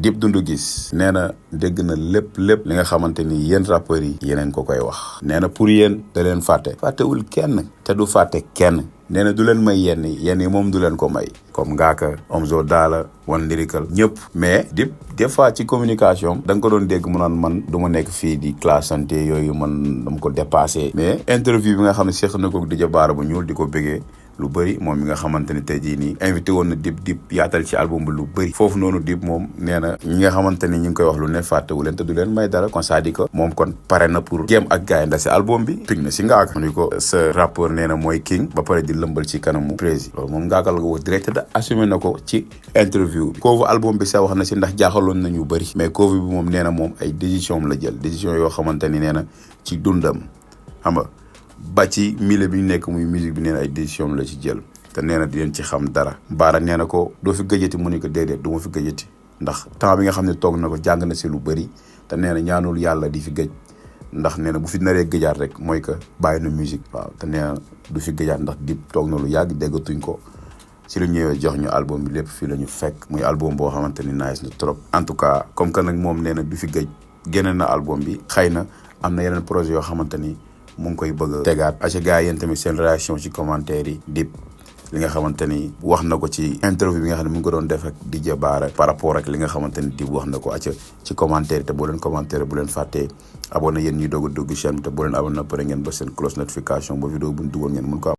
Dip Doundou Guiss nee na dégg na lépp li nga xamante ni yéen rappeurs yi yeneen ko koy wax nee na pour yéen da leen fàttewul kenn te du fàtte kenn nee na du leen may yenn yi moom du leen ko may comme Ngaaka Omzo Dollar One Lyrical ñëpp mais Dip des fois ci communication da nga ko doon dégg mu naan man du ma nekk fii di classante yooyu man dama ko dépassé mais interview bi nga xam ne seq na ko Dj Bara bu ñuul di ko bëggee lu bëri moom mi nga xamante ni tey jii nii invité woon na Dip yaatal ci album bi lu bëri foofu noonu Dip moom nee na ñi nga xamante ni ñu ngi koy wax lu ne fàttewu leen te du leen may dara kon c'est-à-dire que moom kon pare na pour jéem ak gars yi ndax si album bi pig na si Ngaaka ni ko sa rapport nee na mooy king ba pare di lëmbal ci kanamu président loolu moom Ngaaka la ko wax direct da assumé na ko ci interview bi cover album bi sax wax na si ndax jaaxaloon nañu bëri mais cover bi moom nee na moom ay décision la jël décision yoo xamante ni nee na ci dundam xam nga ba ci milieu bi ñu nekk muy musique bi nee na ay décision la ci jël te nee na di leen ci xam dara Bara nee na ko doo fi gëjati mu ni ko déedéet du ma fi gëjati ndax temps bi nga xam ne toog na ko jàng na si lu bëri te nee na ñaanul yàlla di fi gëj ndax nee na bu fi naree gëjaat rek mooy que bàyyi na musique waaw te nee na du fi gëjaat ndax Dip toog na lu yàgg déggatuñ ko si lu ñëwee jox ñu album bi lépp fii la ñu fekk muy album boo xamante ni nice na trop en tout cas comme que nag moom nee na du fi gëj génne na album bi xëy na am na yeneen projet yoo xamante ni mu ngi koy bëgg a tegaat aca gars yi yéen tamit seen réaction ci commentaire yi Dip li nga xamante ni wax na ko ci interview bi nga xam ne mu ngi ko doon def ak Dj Bara par rapport ak li nga xamante ni Dip wax na ko aca ci commentaire te boo leen commentaire bu leen fàttee abonné yéen ñuy doog a dugg chaîne bi te boo leen abonné na pare ngeen ba seen close notification ba vidéo bu ñu dugal ngeen mën ko am